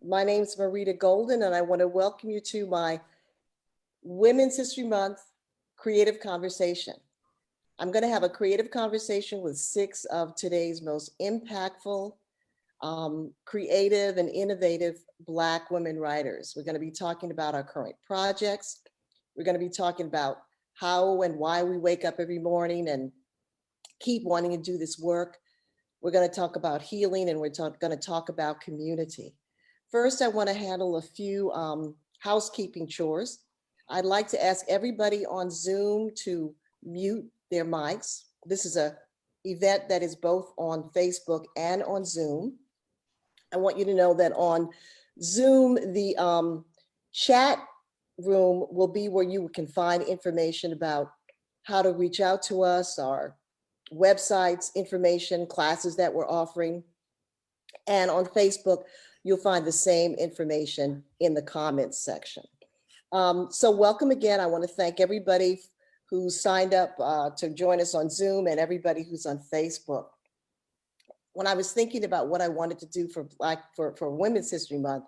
My name is Marita Golden, and I want to welcome you to my Women's History Month creative conversation. I'm going to have a creative conversation with 6 of today's most impactful, creative, and innovative Black women writers. We're going to be talking about our current projects. We're going to be talking about how and why we wake up every morning and keep wanting to do this work. We're going to talk about healing, and we're going to talk about community. First, I want to handle a few housekeeping chores. I'd like to ask everybody on Zoom to mute their mics. This is an event that is both on Facebook and on Zoom. I want you to know that on Zoom, the chat room will be where you can find information about how to reach out to us, our websites, information, classes that we're offering. And on Facebook, you'll find the same information in the comments section. So welcome again. I want to thank everybody who signed up to join us on Zoom and everybody who's on Facebook. When I was thinking about what I wanted to do for Women's History Month,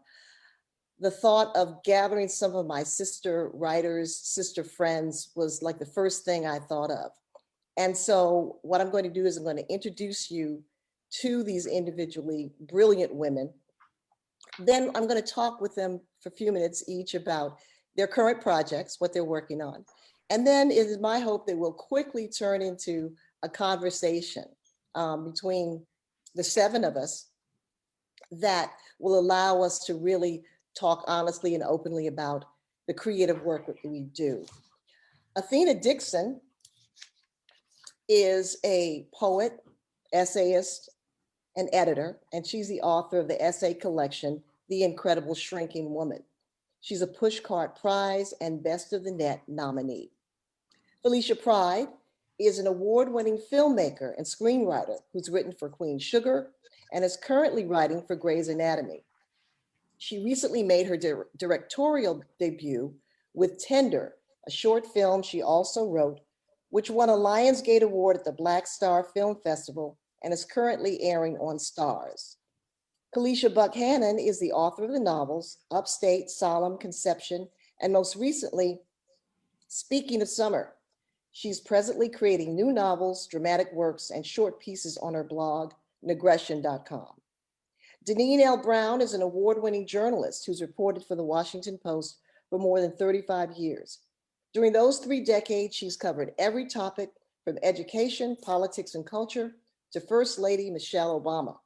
the thought of gathering some of my sister writers, sister friends was like the first thing I thought of. And so what I'm going to do is I'm going to introduce you to these individually brilliant women. Then I'm going to talk with them for a few minutes each about their current projects, what they're working on. And then it is my hope that we'll quickly turn into a conversation between the 7 of us that will allow us to really talk honestly and openly about the creative work that we do. Athena Dixon is a poet, essayist, and editor, and she's the author of the essay collection, The Incredible Shrinking Woman. She's a Pushcart Prize and Best of the Net nominee. Felicia Pride is an award-winning filmmaker and screenwriter who's written for Queen Sugar and is currently writing for Grey's Anatomy. She recently made her directorial debut with Tender, a short film she also wrote, which won a Lionsgate Award at the Black Star Film Festival and is currently airing on Stars. Kalisha Buckhanon is the author of the novels Upstate, Solemn, Conception, and most recently, Speaking of Summer. She's presently creating new novels, dramatic works, and short pieces on her blog, negression.com. Danine L Brown is an award-winning journalist who's reported for the Washington Post for more than 35 years. During those 3 decades, she's covered every topic from education, politics, and culture to First Lady Michelle Obama.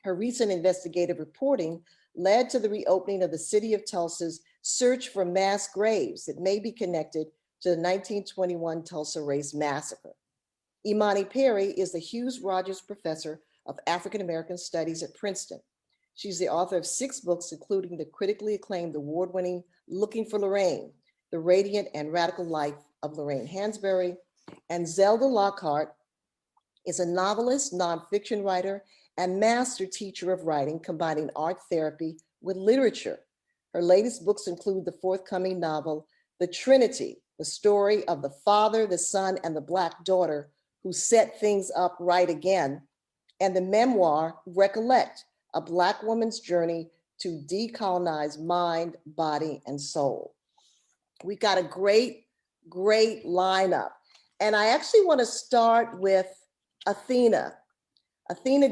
Her recent investigative reporting led to the reopening of the city of Tulsa's search for mass graves that may be connected to the 1921 Tulsa Race Massacre. Imani Perry is the Hughes-Roberts Professor of African American Studies at Princeton. She's the author of 6 books, including the critically acclaimed award-winning Looking for Lorraine, The Radiant and Radical Life of Lorraine Hansberry. And Zelda Lockhart is a novelist, nonfiction writer, and master teacher of writing, combining art therapy with literature. Her latest books include the forthcoming novel, The Trinity, the story of the Father, the Son, and the Black daughter who set things up right again, and the memoir, Recollect, a Black woman's journey to decolonize mind, body, and soul. We got a great, great lineup. And I actually want to start with Athena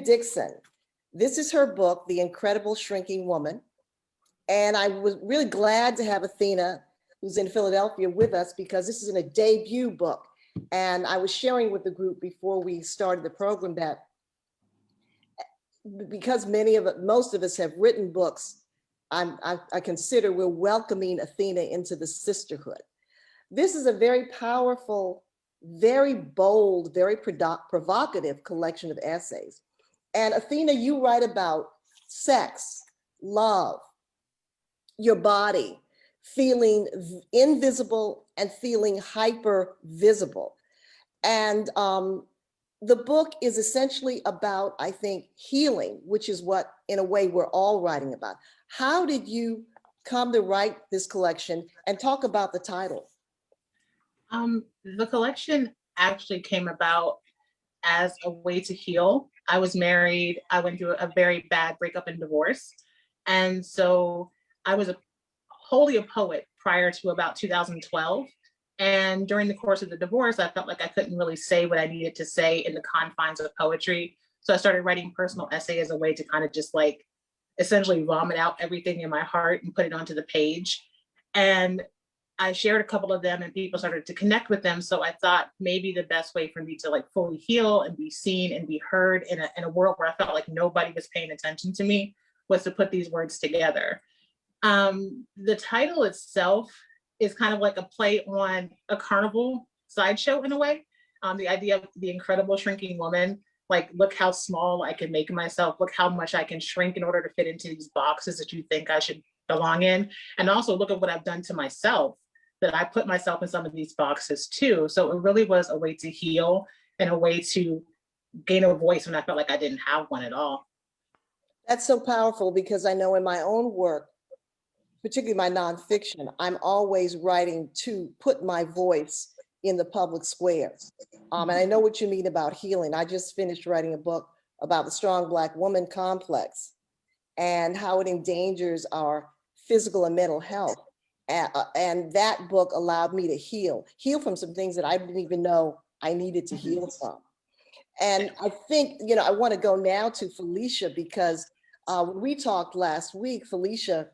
Dixon. This is her book, The Incredible Shrinking Woman. And I was really glad to have Athena, who's in Philadelphia, with us because this is a debut book. And I was sharing with the group before we started the program that because most of us have written books, I consider we're welcoming Athena into the sisterhood. This is a very powerful, very bold, very provocative collection of essays. And Athena, you write about sex, love, your body, feeling invisible and feeling hyper visible. And the book is essentially about, I think, healing, which is what, in a way, we're all writing about. How did you come to write this collection, and talk about the title? The collection actually came about as a way to heal. I was married. I went through a very bad breakup and divorce. And so I was wholly a poet prior to about 2012. And during the course of the divorce, I felt like I couldn't really say what I needed to say in the confines of poetry. So I started writing personal essay as a way to kind of just like essentially vomit out everything in my heart and put it onto the page. And I shared a couple of them and people started to connect with them. So I thought maybe the best way for me to like fully heal and be seen and be heard in a world where I felt like nobody was paying attention to me was to put these words together. The title itself is kind of like a play on a carnival sideshow in a way. The idea of the incredible shrinking woman, like, look how small I can make myself, look how much I can shrink in order to fit into these boxes that you think I should belong in. And also look at what I've done to myself, that I put myself in some of these boxes too. So it really was a way to heal and a way to gain a voice when I felt like I didn't have one at all. That's so powerful because I know in my own work, particularly my nonfiction, I'm always writing to put my voice in the public square. And I know what you mean about healing. I just finished writing a book about the strong Black woman complex and how it endangers our physical and mental health. And that book allowed me to heal from some things that I didn't even know I needed to heal from. And I think, you know, I want to go now to Felicia because when we talked last week, Felicia,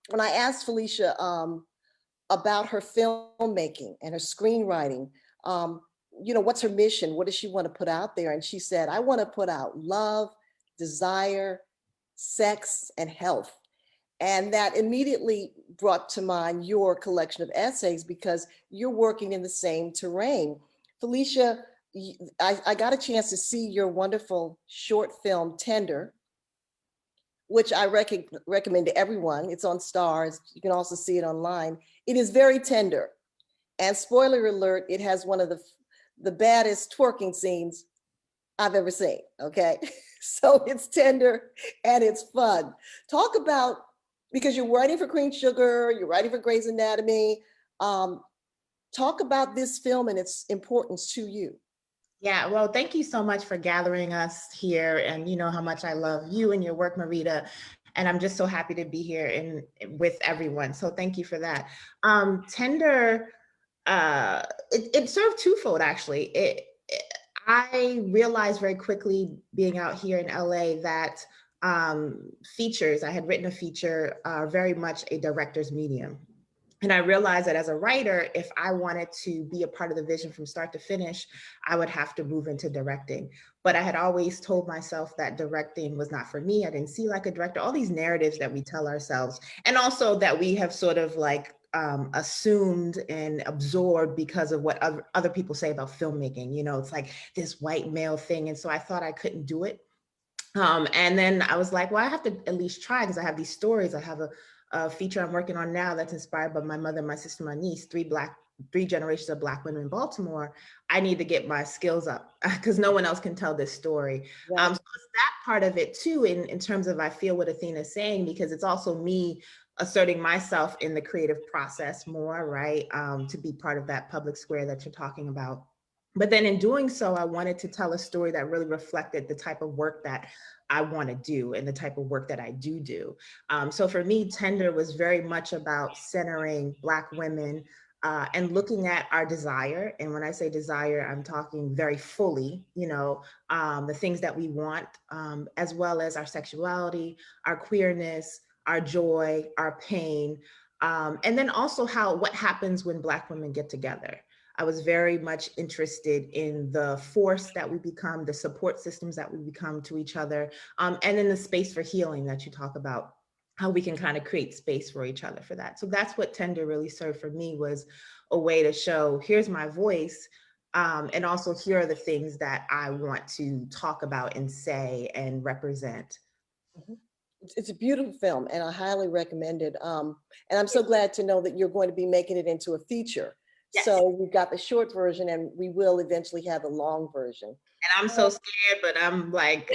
when I asked Felicia about her filmmaking and her screenwriting, you know, what's her mission? What does she want to put out there? And she said, I want to put out love, desire, sex, and health. And that immediately brought to mind your collection of essays because you're working in the same terrain. Felicia, I got a chance to see your wonderful short film, Tender, which I recommend to everyone. It's on Stars. You can also see it online. It is very tender. And spoiler alert, it has one of the baddest twerking scenes I've ever seen, okay? So it's tender and it's fun. Talk about, because you're writing for Queen Sugar, you're writing for Grey's Anatomy, talk about this film and its importance to you. Yeah, well, thank you so much for gathering us here. And you know how much I love you and your work, Marita. And I'm just so happy to be here with everyone. So thank you for that. Tender, it served twofold, actually. I realized very quickly being out here in LA that features, I had written a feature, are very much a director's medium. And I realized that as a writer, if I wanted to be a part of the vision from start to finish, I would have to move into directing. But I had always told myself that directing was not for me. I didn't see like a director, all these narratives that we tell ourselves, and also that we have sort of like assumed and absorbed because of what other people say about filmmaking. You know, it's like this white male thing. And so I thought I couldn't do it. And then I was like, well, I have to at least try because I have these stories. I have a feature I'm working on now that's inspired by my mother, my sister, my niece, three generations of Black women in Baltimore. I need to get my skills up because no one else can tell this story. Right. So it's that part of it too, in terms of I feel what Athena is saying, because it's also me asserting myself in the creative process more, right? To be part of that public square that you're talking about. But then in doing so, I wanted to tell a story that really reflected the type of work that I want to do and the type of work that I do. So for me, Tender was very much about centering Black women and looking at our desire. And when I say desire, I'm talking very fully, you know, the things that we want, as well as our sexuality, our queerness, our joy, our pain, and then also what happens when Black women get together. I was very much interested in the force that we become, the support systems that we become to each other, and in the space for healing that you talk about, how we can kind of create space for each other for that. So that's what Tender really served for me, was a way to show, here's my voice, and also here are the things that I want to talk about and say and represent. It's a beautiful film and I highly recommend it. And I'm so glad to know that you're going to be making it into a feature. Yes. So we've got the short version and we will eventually have the long version. And I'm so scared, but I'm like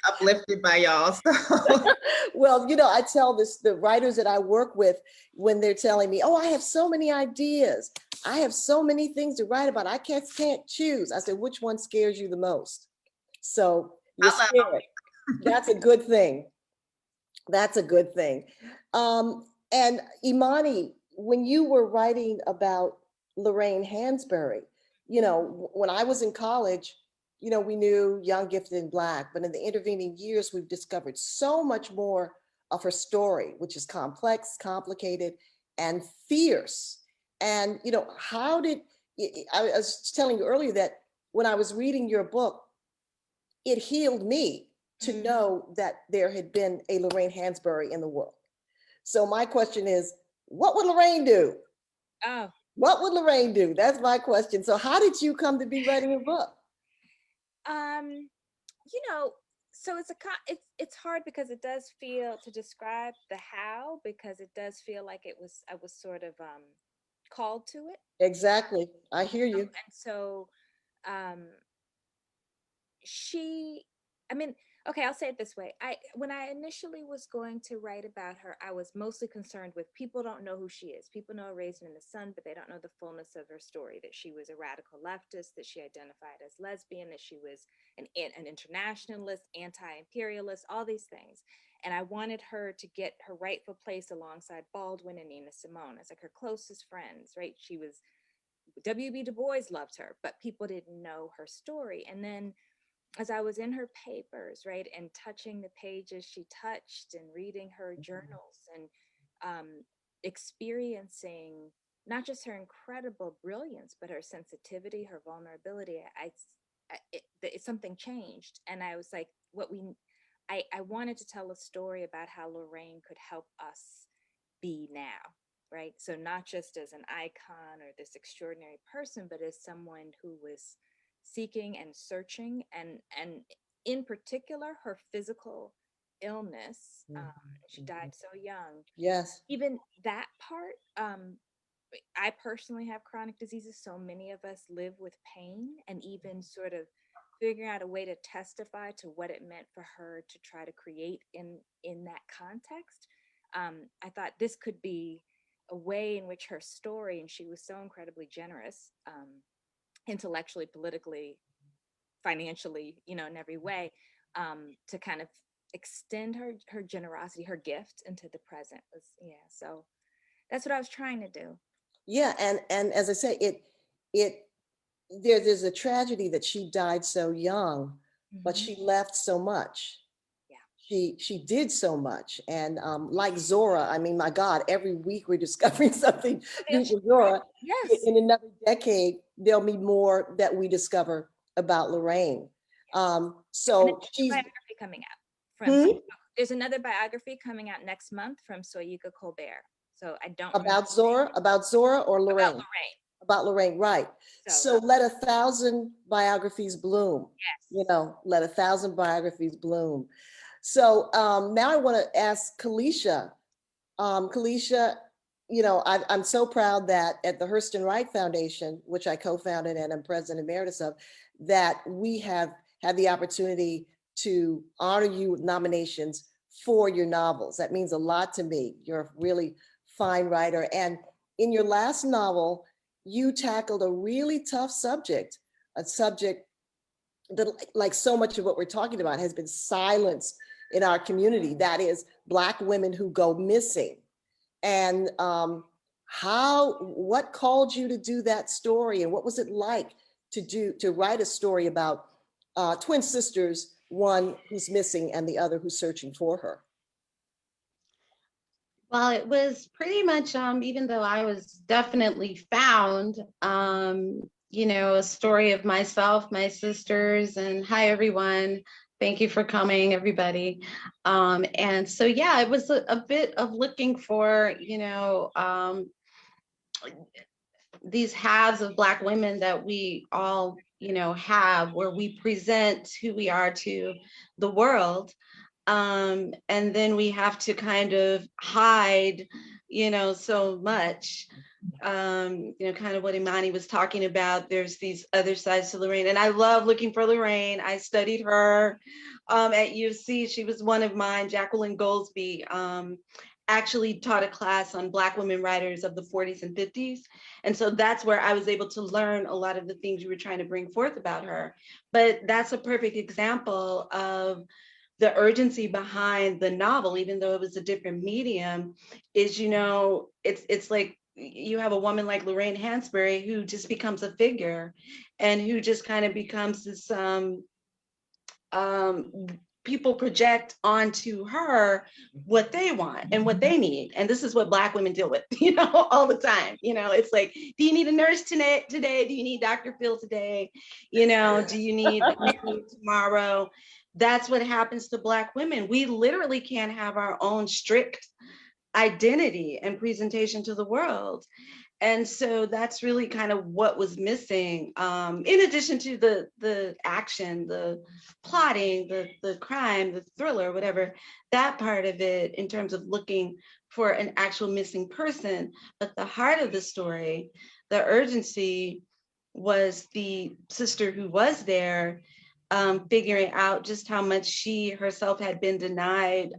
uplifted by y'all. So. Well, you know, I tell the writers that I work with when they're telling me, oh, I have so many ideas. I have so many things to write about. I can't choose. I said, which one scares you the most? So you're scared. That's a good thing. That's a good thing. And Imani, when you were writing about Lorraine Hansberry, when I was in college, we knew young, gifted, and Black, but in the intervening years, we've discovered so much more of her story, which is complex, complicated, and fierce. And, how did, I was telling you earlier that when I was reading your book, it healed me to know that there had been a Lorraine Hansberry in the world. So my question is, what would Lorraine do? Oh, What would Lorraine do? That's my question. So how did you come to be writing a book? you know, so it's hard because it does feel to describe the how, because it does feel like I was sort of called to it. Exactly. I hear you. And so um she I mean, okay, I'll say it this way. When I initially was going to write about her, I was mostly concerned with people don't know who she is. People know Raisin in the Sun, but they don't know the fullness of her story, that she was a radical leftist, that she identified as lesbian, that she was an internationalist, anti-imperialist, all these things. And I wanted her to get her rightful place alongside Baldwin and Nina Simone as like her closest friends, right? She was W.B. Du Bois loved her, but people didn't know her story. And then as I was in her papers, right, and touching the pages she touched and reading her journals and experiencing not just her incredible brilliance, but her sensitivity, her vulnerability, something changed. And I was like, I wanted to tell a story about how Lorraine could help us be now, right? So not just as an icon or this extraordinary person, but as someone who was seeking and searching, and in particular her physical illness. She died so young. Yes. Even that part, I personally have chronic diseases, so many of us live with pain, and even sort of figuring out a way to testify to what it meant for her to try to create in that context. I thought this could be a way in which her story, and she was so incredibly generous, intellectually, politically, financially, in every way, to kind of extend her generosity, her gift into the present. So that's what I was trying to do. Yeah, and as I say, there's a tragedy that she died so young, but she left so much. She did so much, and like Zora, I mean, my God, every week we're discovering something new with Zora. Yes. In another decade, there'll be more that we discover about Lorraine. So she's biography coming out from. There's another biography coming out next month from Soyuka Colbert. So I don't about Zora or Lorraine. About Lorraine. About Lorraine, right. So let 1,000 biographies bloom. Yes. Let 1,000 biographies bloom. So now I want to ask Kalisha. Kalisha, I'm so proud that at the Hurston Wright Foundation, which I co-founded and I'm president emeritus of, that we have had the opportunity to honor you with nominations for your novels. That means a lot to me. You're a really fine writer. And in your last novel, you tackled a really tough subject, a subject that, like so much of what we're talking about, has been silenced in our community. That is Black women who go missing. And what called you to do that story? And what was it like to write a story about twin sisters, one who's missing and the other who's searching for her? Well, it was pretty much, even though I was definitely found, a story of myself, my sisters, and hi, everyone. Thank you for coming, everybody. And so, yeah, it was a bit of looking for, these halves of Black women that we all, have, where we present who we are to the world. And then we have to kind of hide, so much, kind of what Imani was talking about. There's these other sides to Lorraine, and I love looking for Lorraine. I studied her at UC. She was one of mine. Jacqueline Goldsby actually taught a class on Black women writers of the 40s and 50s. And so that's where I was able to learn a lot of the things you were trying to bring forth about her. But that's a perfect example of the urgency behind the novel, even though it was a different medium, is, you know, it's like you have a woman like Lorraine Hansberry who just becomes a figure and who just kind of becomes this people project onto her what they want and what they need. And this is what Black women deal with, you know, all the time. You know, it's like, do you need a nurse today? Do you need Dr. Phil today? You know, do you need a nanny tomorrow? That's what happens to Black women. We literally can't have our own strict identity and presentation to the world. And so that's really kind of what was missing, in addition to the action, the plotting, the crime, the thriller, whatever, that part of it in terms of looking for an actual missing person. But the heart of the story, the urgency, was the sister who was there, figuring out just how much she herself had been denied,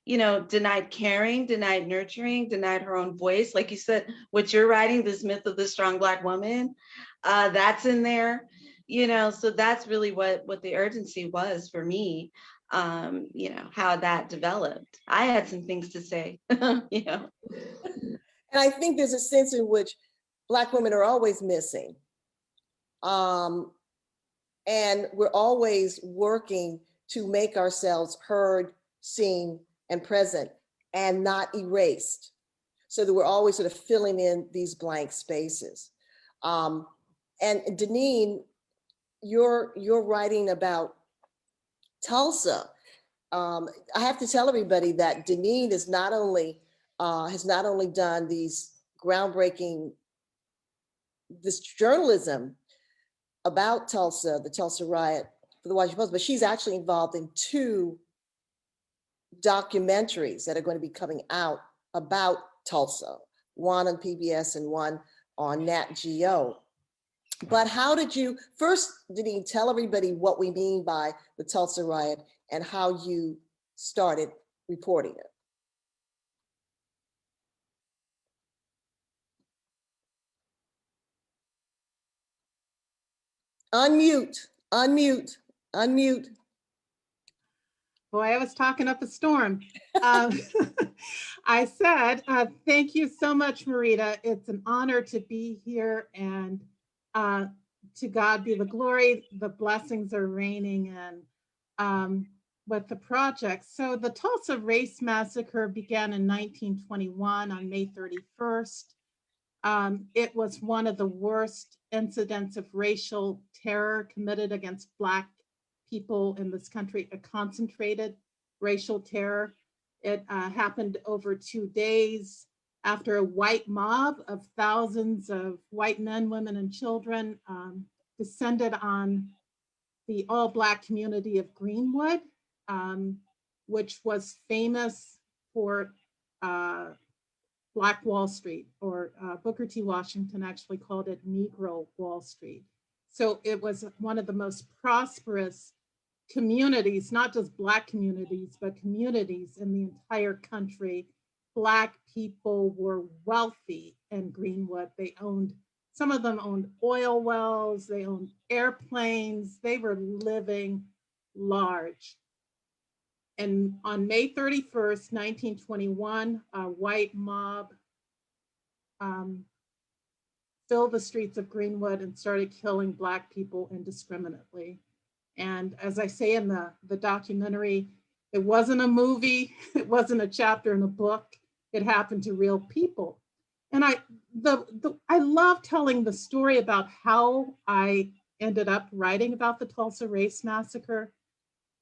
you know, denied caring, denied nurturing, denied her own voice. Like you said, what you're writing, this myth of the strong Black woman, that's in there, you know, so that's really what the urgency was for me, you know, how that developed. I had some things to say, you know. And I think there's a sense in which Black women are always missing. And we're always working to make ourselves heard, seen, and present, and not erased, so that we're always sort of filling in these blank spaces. And Danine, you're writing about Tulsa. I have to tell everybody that Danine is not only has not only done these groundbreaking, this journalism about Tulsa, the Tulsa Riot for the Washington Post, but she's actually involved in 2 documentaries that are going to be coming out about Tulsa, one on PBS and one on Nat Geo. But how did you, first, Danine, tell everybody what we mean by the Tulsa Riot and how you started reporting it. Unmute, unmute, unmute. Boy, I was talking up a storm. I said, thank you so much, Marita. It's an honor to be here, and to God be the glory. The blessings are raining in with the project. So the Tulsa Race Massacre began in 1921 on May 31st. It was one of the worst incidents of racial terror committed against Black people in this country, a concentrated racial terror. It happened over 2 days after a white mob of thousands of white men, women, and children descended on the all-Black community of Greenwood, which was famous for Black Wall Street, or Booker T. Washington actually called it Negro Wall Street. So it was one of the most prosperous communities, not just Black communities, but communities in the entire country. Black people were wealthy in Greenwood. They owned, some of them owned oil wells, they owned airplanes, they were living large. And on May 31st, 1921, a white mob filled the streets of Greenwood and started killing Black people indiscriminately. And as I say in the documentary, it wasn't a movie, it wasn't a chapter in a book, it happened to real people. And I love telling the story about how I ended up writing about the Tulsa Race Massacre.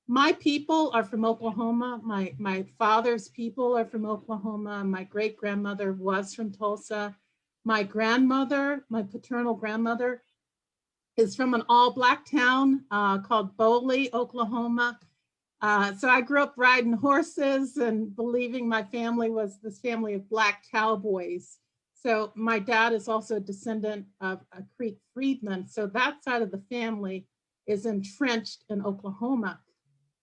My people are from Oklahoma. My father's people are from Oklahoma. My great-grandmother was from Tulsa. My grandmother, my paternal grandmother, is from an all-Black town called Boley, Oklahoma. So I grew up riding horses and believing my family was this family of Black cowboys. So my dad is also a descendant of a Creek freedman. So that side of the family is entrenched in Oklahoma.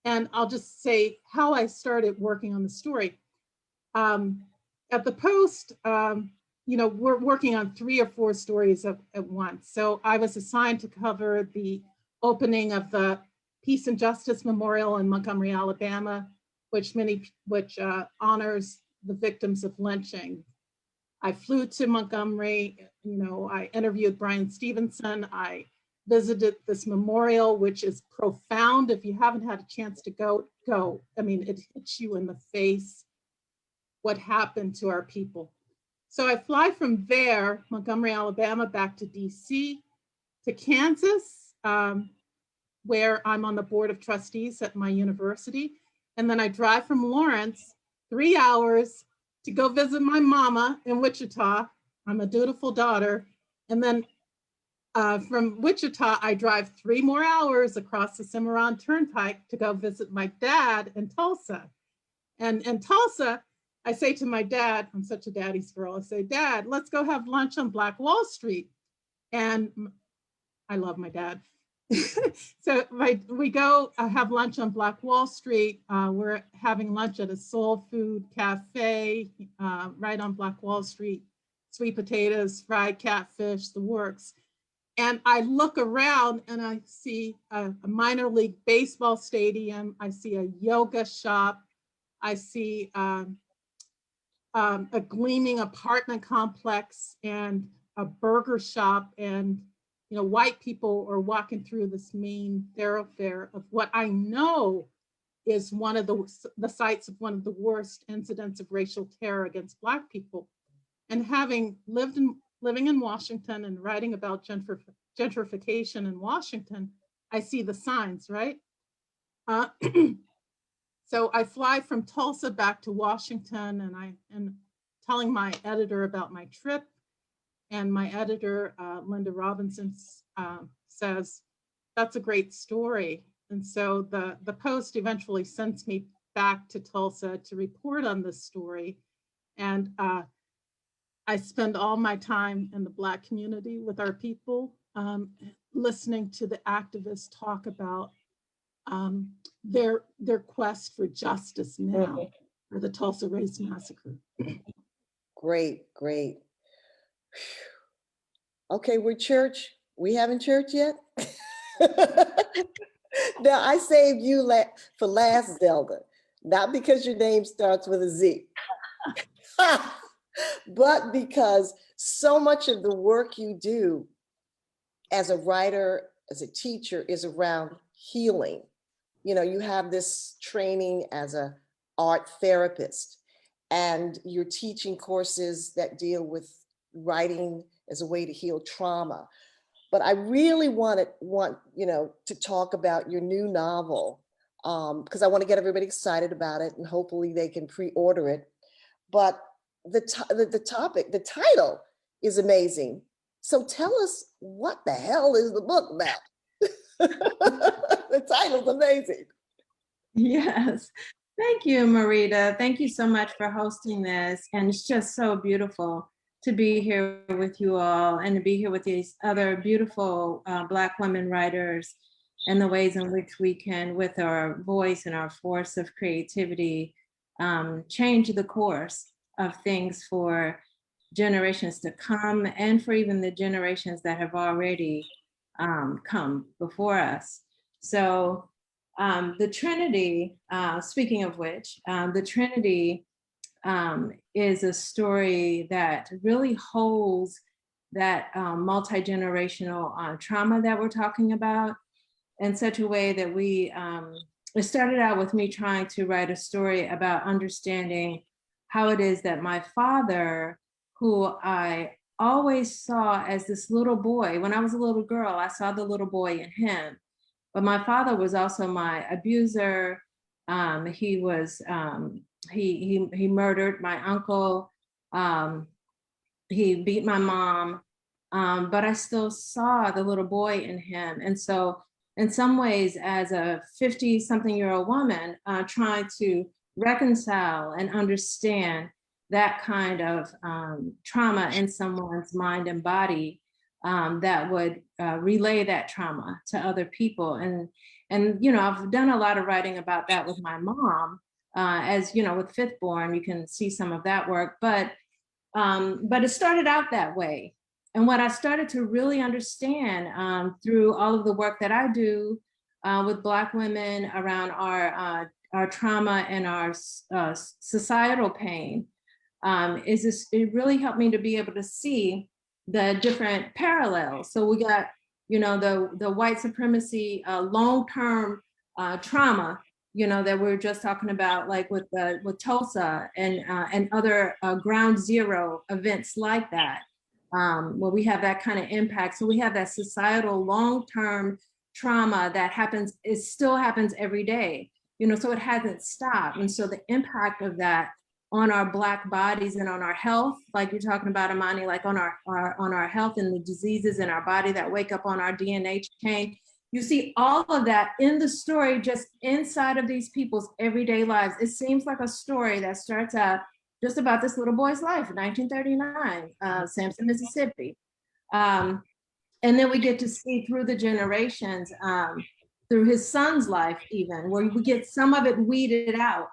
And I'll just say how I started working on the story. At the Post, you know, we're working on 3 or 4 stories at once. So I was assigned to cover the opening of the Peace and Justice Memorial in Montgomery, Alabama, which honors the victims of lynching. I flew to Montgomery, I interviewed Brian Stevenson. I visited this memorial, which is profound. If you haven't had a chance to go. I mean, it hits you in the face, what happened to our people. So I fly from there, Montgomery, Alabama, back to DC, to Kansas, where I'm on the board of trustees at my university. And then I drive from Lawrence 3 hours to go visit my mama in Wichita. I'm a dutiful daughter. And then from Wichita, I drive 3 more hours across the Cimarron Turnpike to go visit my dad in Tulsa. And in Tulsa, I say to my dad, I'm such a daddy's girl, I say, Dad, let's go have lunch on Black Wall Street. And I love my dad. So we go have lunch on Black Wall Street. We're having lunch at a soul food cafe right on Black Wall Street. Sweet potatoes, fried catfish, the works. And I look around and I see a minor league baseball stadium. I see a yoga shop. I see a gleaming apartment complex and a burger shop, and white people are walking through this main thoroughfare of what I know is one of the sites of one of the worst incidents of racial terror against Black people. And having living in Washington and writing about gentrification in Washington, I see the signs, right? So I fly from Tulsa back to Washington, and I'm telling my editor about my trip. And my editor, Linda Robinson, says, that's a great story. And so the Post eventually sends me back to Tulsa to report on this story. And I spend all my time in the Black community with our people, listening to the activists talk about their quest for justice now for the Tulsa Race Massacre. Great. Okay, we're church. We haven't church yet? Now, I saved you for last, Zelda, not because your name starts with a Z, but because so much of the work you do as a writer, as a teacher, is around healing. You have this training as an art therapist, and you're teaching courses that deal with writing as a way to heal trauma. But I really want to talk about your new novel, because I want to get everybody excited about it, and hopefully they can pre-order it. But the title is amazing. So tell us, what the hell is the book about? The title's amazing. Yes. Thank you, Marita. Thank you so much for hosting this. And it's just so beautiful to be here with you all and to be here with these other beautiful Black women writers, and the ways in which we can, with our voice and our force of creativity, change the course of things for generations to come, and for even the generations that have already come before us. So the Trinity, speaking of which, the Trinity is a story that really holds that multi-generational trauma that we're talking about in such a way that it started out with me trying to write a story about understanding how it is that my father, who I always saw as this little boy, when I was a little girl, I saw the little boy in him. But my father was also my abuser. He was, he murdered my uncle. He beat my mom, but I still saw the little boy in him. And so in some ways, as a 50-something-year-old woman, trying to reconcile and understand that kind of trauma in someone's mind and body, that would relay that trauma to other people. And I've done a lot of writing about that with my mom, as with Fifth Born, you can see some of that work, but it started out that way. And what I started to really understand through all of the work that I do with Black women around our trauma and our societal pain, it really helped me to be able to see the different parallels. So we got, you know, the white supremacy long-term trauma, you know, that we were just talking about, like with Tulsa and other ground zero events like that, where we have that kind of impact. So we have that societal long-term trauma that happens, it still happens every day, you know, so it hasn't stopped. And so the impact of that on our Black bodies and on our health, like you're talking about, Imani, like on our health and the diseases in our body that wake up on our DNA chain. You see all of that in the story, just inside of these people's everyday lives. It seems like a story that starts out just about this little boy's life in 1939, Sampson, Mississippi. And then we get to see through the generations, through his son's life even, where we get some of it weeded out,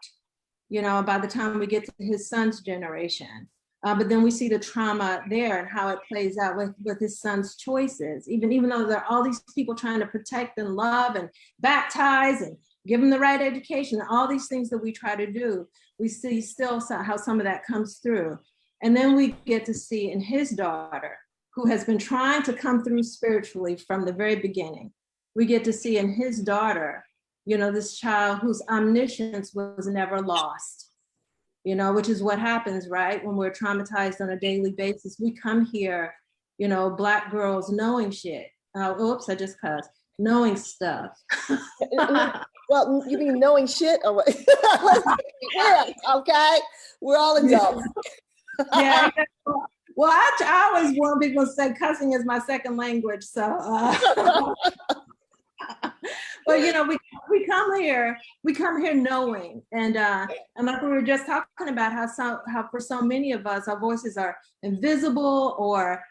you know, by the time we get to his son's generation. But then we see the trauma there and how it plays out with his son's choices, even though there are all these people trying to protect and love and baptize and give them the right education, all these things that we try to do, we see still how some of that comes through. And then we get to see in his daughter, who has been trying to come through spiritually from the very beginning, we get to see in his daughter, you know, this child whose omniscience was never lost. You know, which is what happens, right? When we're traumatized on a daily basis, we come here, you know, Black girls knowing shit. Oops, I just cussed. Knowing stuff. Well, you mean knowing shit or what? Yeah, okay, we're all adults. Yeah. Well, I always want people to say cussing is my second language, so. But you know, we come here knowing, and like we were just talking about how for so many of us, our voices are invisible, or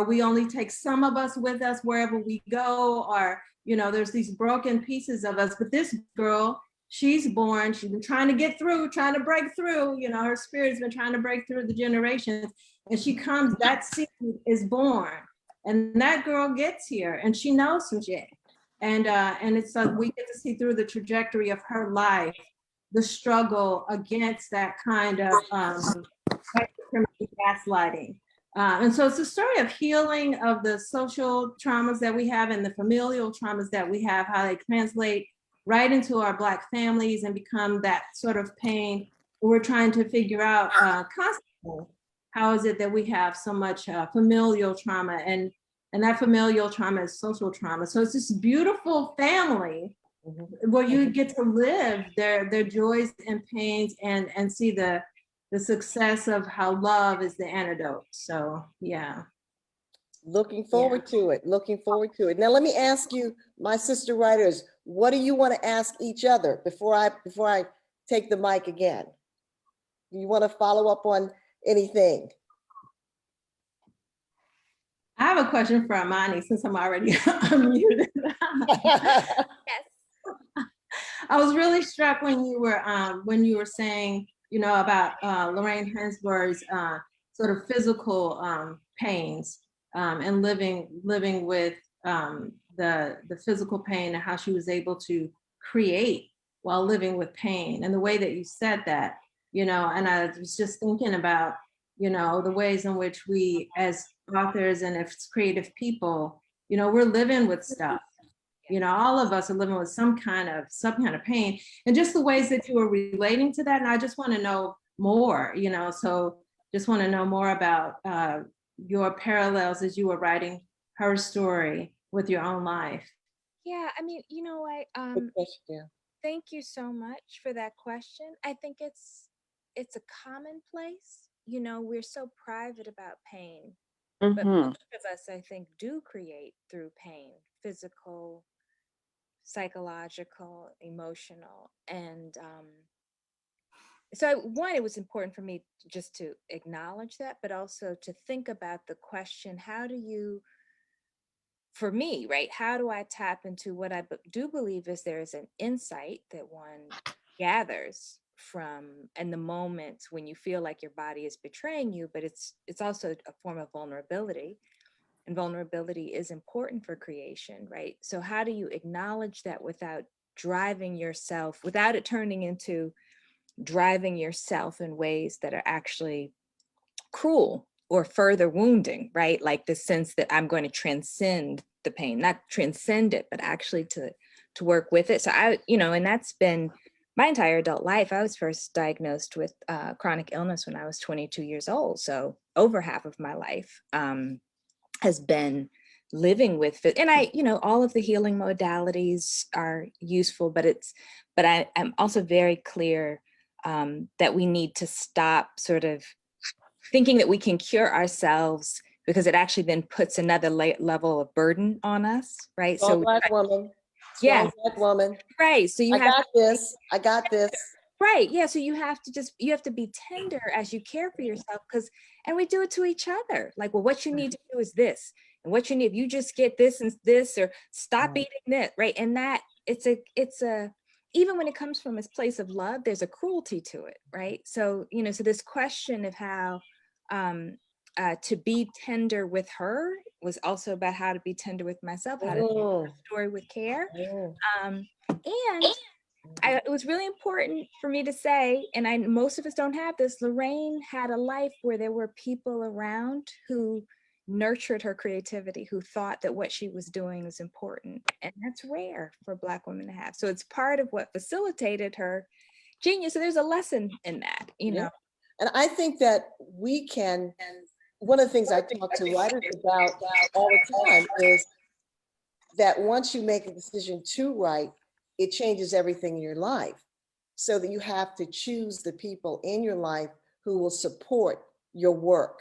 we only take some of us with us wherever we go, or you know, there's these broken pieces of us. But this girl, she's been trying to get through, trying to break through. You know, her spirit's been trying to break through the generations, and she comes. That seed is born, and that girl gets here, and she knows some shit. And it's like we get to see through the trajectory of her life, the struggle against that kind of gaslighting. And so it's a story of healing of the social traumas that we have and the familial traumas that we have, how they translate right into our Black families and become that sort of pain we're trying to figure out constantly. How is it that we have so much familial trauma, and that familial trauma is social trauma. So it's this beautiful family where you get to live their joys and pains and see the success of how love is the antidote. So yeah. Looking forward to it. Looking forward to it. Now let me ask you, my sister writers, what do you want to ask each other before I take the mic again? Do you want to follow up on anything? I have a question for Imani since I'm already unmuted. Yes. I was really struck when you were saying, you know, about Lorraine Hansberry's sort of physical pains and living with the physical pain, and how she was able to create while living with pain, and the way that you said that, you know, and I was just thinking about, you know, the ways in which we as authors and as creative people, you know, we're living with stuff. You know, all of us are living with some kind of pain, and just the ways that you are relating to that. And I just want to know more, you know, so just want to know more about your parallels as you were writing her story with your own life. Yeah, I mean, you know, Good question. thank you so much for that question. I think it's a commonplace. You know, we're so private about pain, but most of us, I think, do create through pain, physical, psychological, emotional. And so one, it was important for me just to acknowledge that, but also to think about the question, how do you, for me, right, how do I tap into what I do believe is there is an insight that one gathers from in the moments when you feel like your body is betraying you, but it's also a form of vulnerability. and vulnerability is important for creation, right? So how do you acknowledge that without driving yourself, without it turning into driving yourself in ways that are actually cruel or further wounding, right? Like the sense that I'm going to transcend the pain, not transcend it, but actually to work with it. So and that's been my entire adult life. I was first diagnosed with chronic illness when I was 22 years old. So over half of my life has been living with it. And all of the healing modalities are useful, but I'm also very clear that we need to stop sort of thinking that we can cure ourselves, because it actually then puts another level of burden on us, right? Strong Black woman. Yeah. Strong Black woman. Right. So I got this. I got this. Right. Yeah. So you have to be tender as you care for yourself, and we do it to each other. Like, well, what you need to do is this, and what you need, if you just get this and this, or stop eating that, right? And that it's a even when it comes from this place of love, there's a cruelty to it, right? So, so this question of how to be tender with her was also about how to be tender with myself, how to tell the story with care. And it was really important for me to say, and most of us don't have this, Lorraine had a life where there were people around who nurtured her creativity, who thought that what she was doing was important. And that's rare for Black women to have. So it's part of what facilitated her genius. So there's a lesson in that, know. And I think that we can, one of the things I talk to writers about all the time is that once you make a decision to write, it changes everything in your life. So that you have to choose the people in your life who will support your work.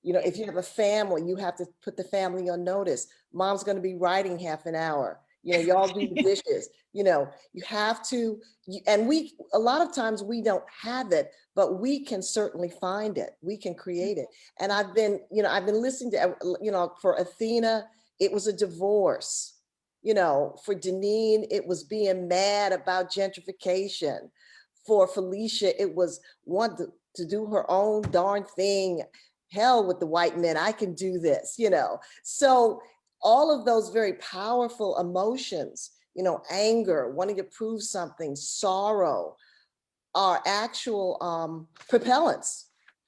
If you have a family, you have to put the family on notice. Mom's going to be writing half an hour. Y'all do the dishes. You have to, and a lot of times we don't have it, but we can certainly find it. We can create it. And I've been listening to, for Athena, it was a divorce. For Danine, it was being mad about gentrification. For Felicia, it was wanting to do her own darn thing. Hell with the white men, I can do this, So all of those very powerful emotions, anger, wanting to prove something, sorrow, are actual propellants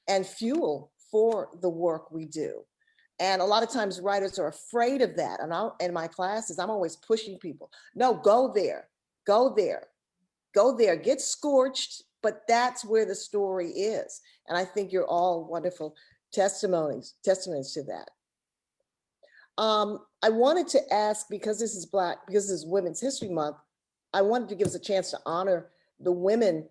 and fuel for the work we do. And a lot of times writers are afraid of that. And in my classes, I'm always pushing people. No, go there, go there, go there, get scorched, but that's where the story is. And I think you're all wonderful testimonies to that. I wanted to ask, because this is Women's History Month, I wanted to give us a chance to honor the women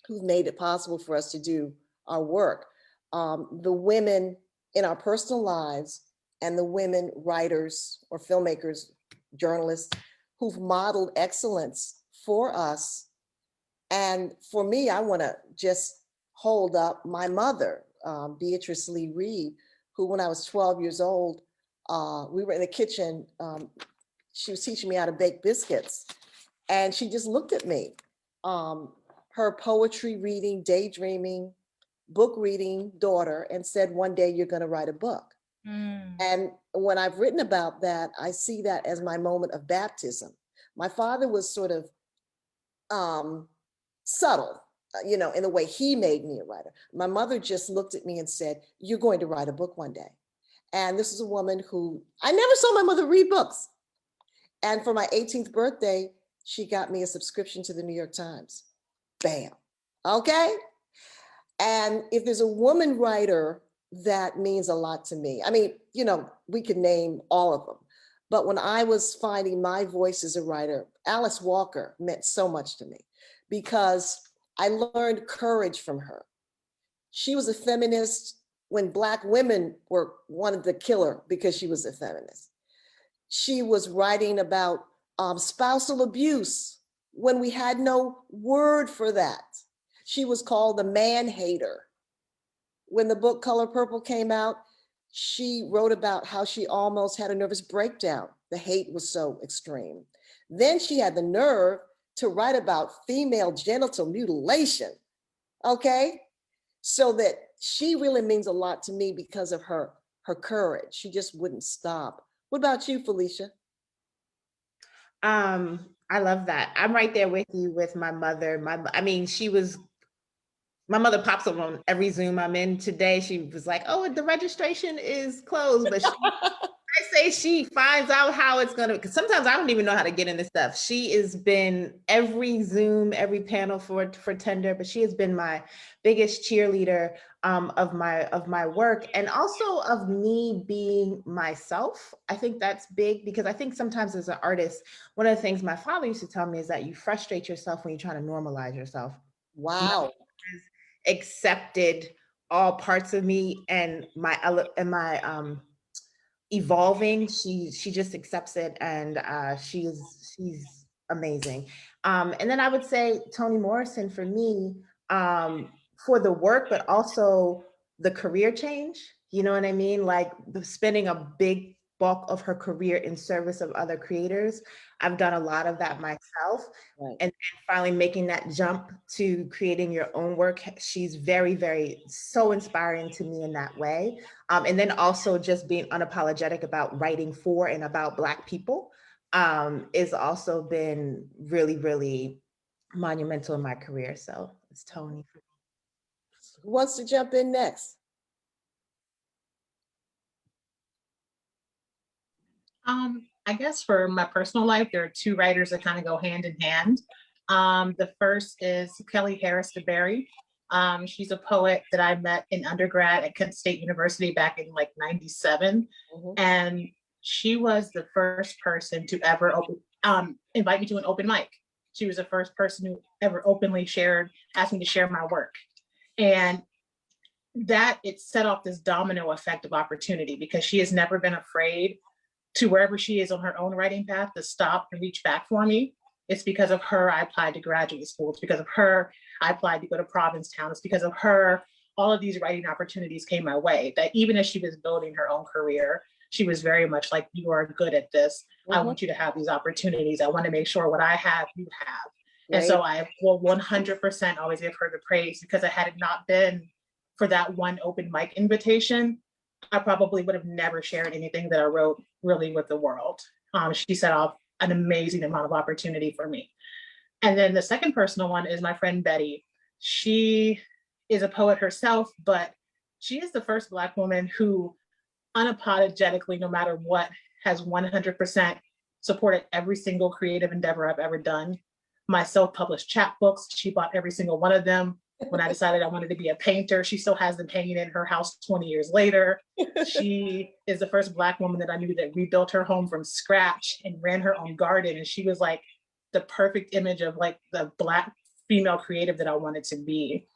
who've made it possible for us to do our work. The women in our personal lives and the women writers or filmmakers, journalists who've modeled excellence for us. And for me, I want to just hold up my mother, Beatrice Lee Reed, who when I was 12 years old, we were in the kitchen. She was teaching me how to bake biscuits. And she just looked at me. Her poetry reading, daydreaming, book reading daughter, and said, one day you're going to write a book. And when I've written about that, I see that as my moment of baptism. My father was sort of subtle, in the way he made me a writer. My mother just looked at me and said, you're going to write a book one day. And this is a woman who, I never saw my mother read books. And for my 18th birthday, she got me a subscription to the New York Times. Bam. Okay. And if there's a woman writer that means a lot to me, I mean, we could name all of them. But when I was finding my voice as a writer, Alice Walker meant so much to me because I learned courage from her. She was a feminist when Black women wanted to kill her because she was a feminist. She was writing about spousal abuse when we had no word for that. She was called the man hater. When the book Color Purple came out, she wrote about how she almost had a nervous breakdown. The hate was so extreme. Then she had the nerve to write about female genital mutilation, okay? So that she really means a lot to me because of her her courage. She just wouldn't stop. What about you, Felicia? I love that. I'm right there with you with my mother. I mean, my mother pops up on every Zoom I'm in today. She was like, oh, the registration is closed. But I say she finds out how it's gonna, because sometimes I don't even know how to get into stuff. She has been every Zoom, every panel for Tender, but she has been my biggest cheerleader of my work, and also of me being myself. I think that's big, because I think sometimes as an artist, one of the things my father used to tell me is that you frustrate yourself when you're trying to normalize yourself. Wow. Accepted all parts of me and my evolving. She just accepts it, and she's amazing. And then I would say Toni Morrison for me, for the work, but also the career change. You know what I mean? Like spending a big bulk of her career in service of other creators. I've done a lot of that myself. Right. And finally making that jump to creating your own work. She's very, very, so inspiring to me in that way. And then also just being unapologetic about writing for and about Black people is also been really, really monumental in my career. So it's Toni. Who wants to jump in next? I guess for my personal life, there are two writers that kind of go hand in hand. The first is Kelly Harris Debary. She's a poet that I met in undergrad at Kent State University back in like '97. And she was the first person to ever invite me to an open mic. She was the first person who ever openly asked me to share my work. And that it set off this domino effect of opportunity, because she has never been afraid to, wherever she is on her own writing path, to stop and reach back for me. It's because of her I applied to graduate school. It's because of her I applied to go to Provincetown. It's because of her all of these writing opportunities came my way. That even as she was building her own career, she was very much like, you are good at this. I want you to have these opportunities. I want to make sure what I have, you have. Right. And so I will 100% always give her the praise, because had it not been for that one open mic invitation, I probably would have never shared anything that I wrote really with the world. She set off an amazing amount of opportunity for me. And then the second personal one is my friend Betty. She is a poet herself, but she is the first Black woman who unapologetically, no matter what, has 100% supported every single creative endeavor I've ever done. My self-published chapbooks, she bought every single one of them. When I decided I wanted to be a painter, she still has them hanging in her house 20 years later. She is the first Black woman that I knew that rebuilt her home from scratch and ran her own garden. And she was like the perfect image of like the Black female creative that I wanted to be.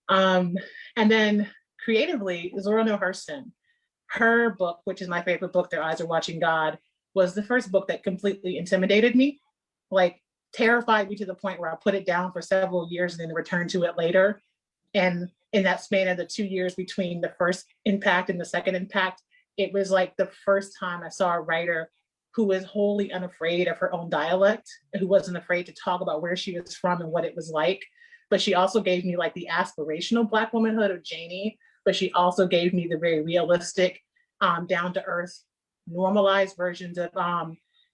And then creatively, Zora Neale Hurston. Her book, which is my favorite book, Their Eyes Are Watching God, was the first book that completely intimidated me. Like, terrified me to the point where I put it down for several years and then returned to it later. And in that span of the 2 years between the first impact and the second impact, it was like the first time I saw a writer who was wholly unafraid of her own dialect, who wasn't afraid to talk about where she was from and what it was like. But she also gave me like the aspirational Black womanhood of Janie, but she also gave me the very realistic, down to earth, normalized versions of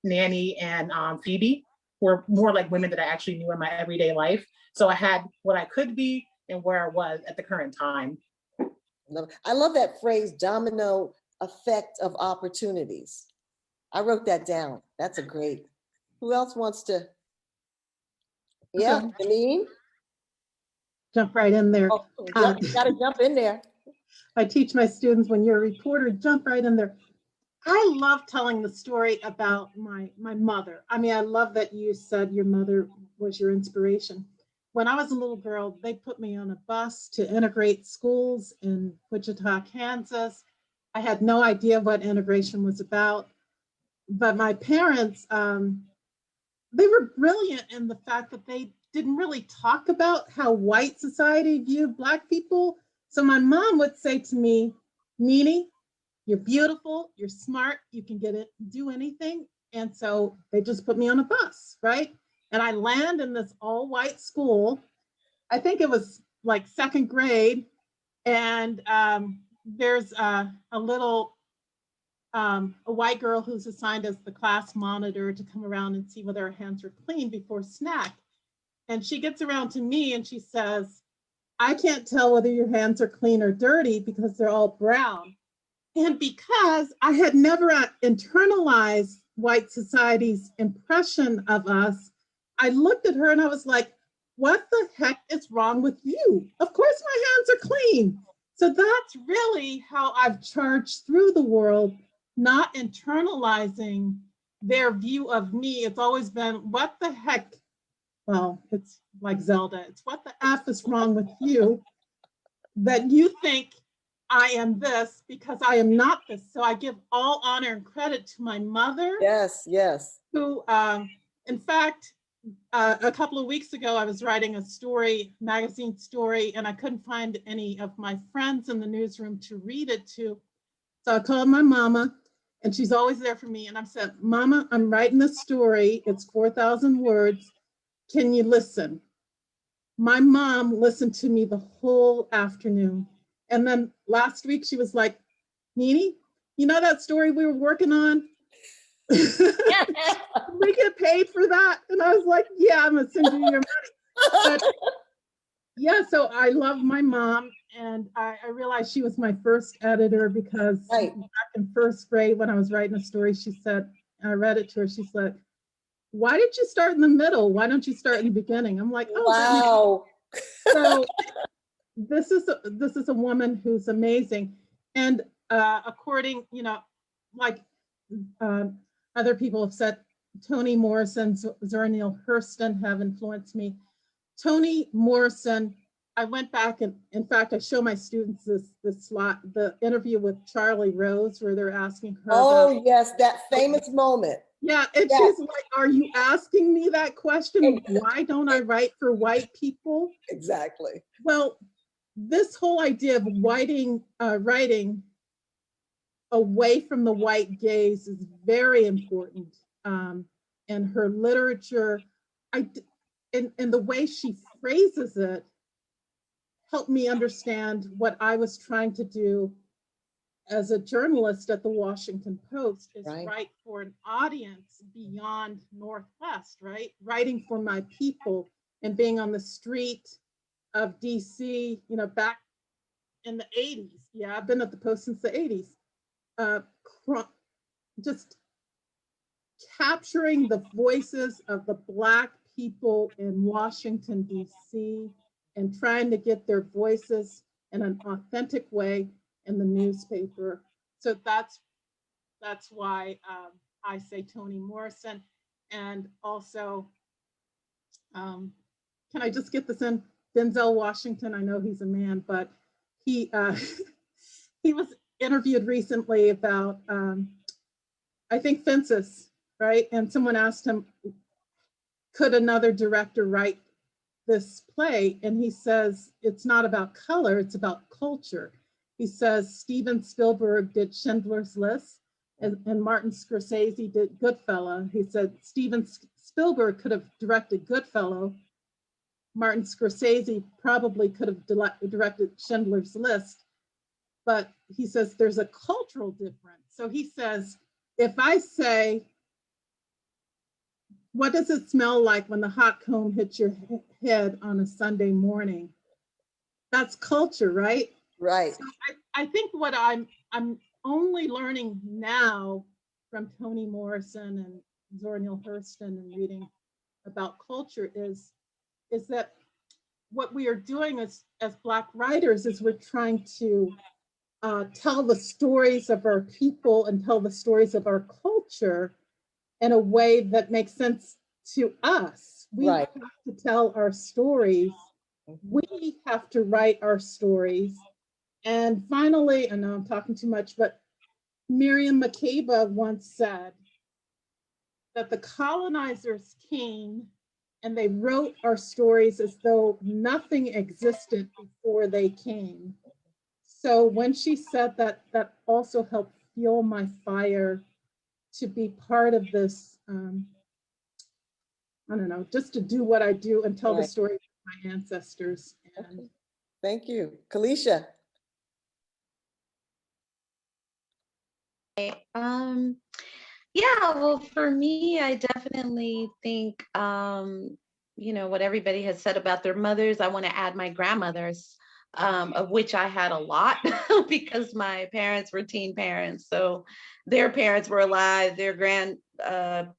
Nanny and Phoebe, were more like women that I actually knew in my everyday life. So I had what I could be and where I was at the current time. I love that phrase, domino effect of opportunities. I wrote that down. That's a great. Who else wants to? Yeah, DeNeen? Jump right in there. Oh, you gotta jump in there. I teach my students, when you're a reporter, jump right in there. I love telling the story about my mother. I mean, I love that you said your mother was your inspiration. When I was a little girl, they put me on a bus to integrate schools in Wichita, Kansas. I had no idea what integration was about, but my parents, they were brilliant in the fact that they didn't really talk about how white society viewed Black people. So my mom would say to me, Nene, you're beautiful, you're smart, you can get it, do anything. And so they just put me on a bus, right? And I land in this all white school. I think it was like second grade. And there's a little, a white girl who's assigned as the class monitor to come around and see whether her hands are clean before snack. And she gets around to me and she says, I can't tell whether your hands are clean or dirty because they're all brown. And because I had never internalized white society's impression of us, I looked at her and I was like, what the heck is wrong with you? Of course my hands are clean. So that's really how I've charged through the world, not internalizing their view of me. It's always been, what the heck? Well, it's like Zelda. It's what the F is wrong with you that you think I am this because I am not this. So I give all honor and credit to my mother. Yes, yes. Who, in fact, a couple of weeks ago, I was writing a story, magazine story, and I couldn't find any of my friends in the newsroom to read it to. So I called my mama, and she's always there for me. And I said, Mama, I'm writing this story. It's 4,000 words. Can you listen? My mom listened to me the whole afternoon. And then last week she was like, Nene, you know that story we were working on? We get paid for that? And I was like, yeah, I'm gonna send you your money. But yeah, so I love my mom. And I realized she was my first editor because Right. back in first grade when I was writing a story, she said, I read it to her, she said, why did you start in the middle? Why don't you start in the beginning? I'm like, oh, Wow. so this is a woman who's amazing. And according, you know, like other people have said, Toni Morrison, Zora Neale Hurston have influenced me. Toni Morrison, I went back and in fact, I show my students this slot, the interview with Charlie Rose, where they're asking her Oh, about, yes, that famous moment. yeah, and Yes. she's like, are you asking me that question? Why don't I write for white people? Exactly. Well, this whole idea of writing away from the white gaze is very important. And her literature, and the way she phrases it helped me understand what I was trying to do as a journalist at the Washington Post, is Right. write for an audience beyond Northwest, right? Writing for my people and being on the street of DC, you know, back in the 80s. Yeah, I've been at the Post since the 80s. Just capturing the voices of the Black people in Washington, DC, and trying to get their voices in an authentic way in the newspaper. So that's why I say Toni Morrison. And also, can I just get this in? Denzel Washington, I know he's a man, but he he was interviewed recently about, I think, Fences, right? And someone asked him, could another director write this play? And he says, it's not about color, it's about culture. He says, Steven Spielberg did Schindler's List and Martin Scorsese did Goodfellas. He said, Steven Spielberg could have directed Goodfellas. Martin Scorsese probably could have directed Schindler's List. But he says there's a cultural difference. So he says, if I say, what does it smell like when the hot comb hits your head on a Sunday morning? That's culture, right? Right. So I think what I'm only learning now from Toni Morrison and Zora Neale Hurston and reading about culture is that what we are doing as Black writers is we're trying to tell the stories of our people and tell the stories of our culture in a way that makes sense to us. We Right. have to tell our stories. We have to write our stories. And finally, I know I'm talking too much, but Miriam Makeba once said that the colonizers came and they wrote our stories as though nothing existed before they came. So when she said that, that also helped fuel my fire to be part of this, I don't know, just to do what I do and tell the Right. story of my ancestors. And Thank you. Kalisha. Yeah, well, for me, I definitely think, what everybody has said about their mothers, I want to add my grandmothers, of which I had a lot because my parents were teen parents. So their parents were alive, their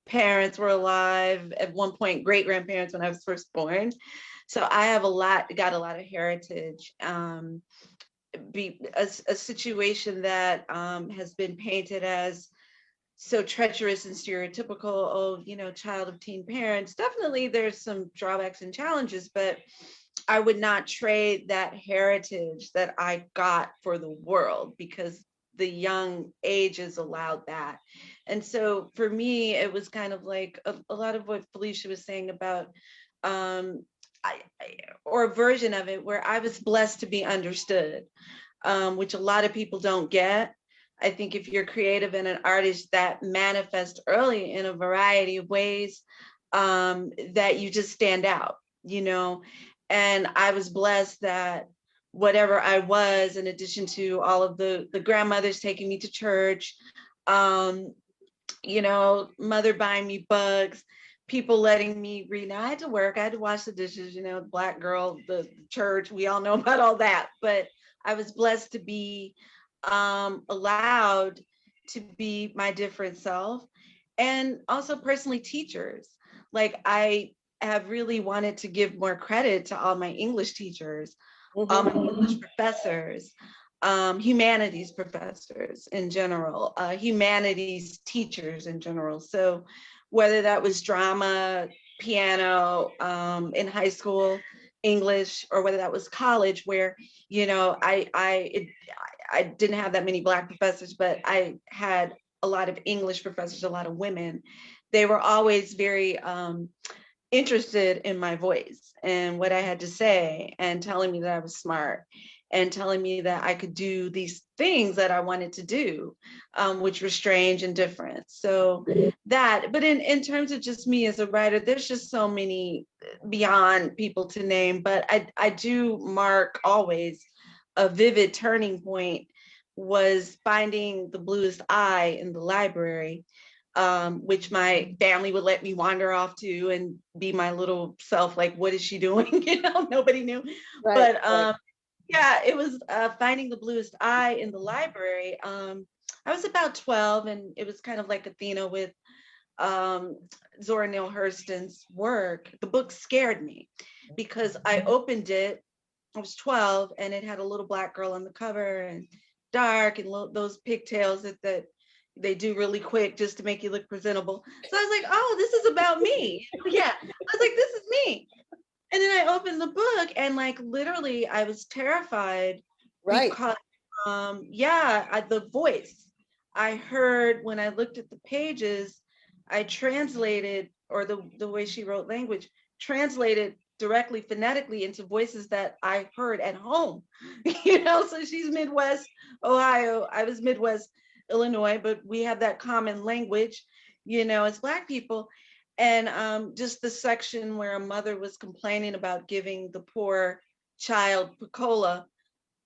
parents were alive, at one point, great grandparents when I was first born. So I have got a lot of heritage. Be a situation that has been painted as so treacherous and stereotypical, child of teen parents. Definitely there's some drawbacks and challenges, but I would not trade that heritage that I got for the world, because the young ages allowed that. And so for me, it was kind of like a lot of what Felicia was saying about, or a version of it where I was blessed to be understood, which a lot of people don't get. I think if you're creative and an artist, that manifests early in a variety of ways, that you just stand out, And I was blessed that whatever I was, in addition to all of the grandmothers taking me to church, mother buying me books, people letting me read. Now I had to work, I had to wash the dishes, the Black girl, the church, we all know about all that. But I was blessed to be allowed to be my different self. And also personally, teachers. Like, I have really wanted to give more credit to all my English teachers, all my English professors, humanities professors in general, humanities teachers in general. So whether that was drama, piano, in high school, English, or whether that was college, where, I didn't have that many Black professors, but I had a lot of English professors, a lot of women. They were always very interested in my voice and what I had to say, and telling me that I was smart, and telling me that I could do these things that I wanted to do, which were strange and different. So that, but in terms of just me as a writer, there's just so many beyond people to name, but I do mark always a vivid turning point was finding the bluest eye in the library, which my family would let me wander off to and be my little self, like, what is she doing? Nobody knew. Right, But yeah, it was finding the bluest eye in the library. I was about 12, and it was kind of like Athena with Zora Neale Hurston's work. The book scared me because I opened it, I was 12, and it had a little Black girl on the cover, and dark, and those pigtails that they do really quick just to make you look presentable. So I was like, oh, this is about me. Yeah, I was like, this is me. And then I opened the book, and like literally I was terrified. right. Because the voice I heard when I looked at the pages, I translated, or the way she wrote language, translated directly phonetically into voices that I heard at home. So she's Midwest Ohio, I was Midwest Illinois, but we have that common language, as Black people. And just the section where a mother was complaining about giving the poor child Picola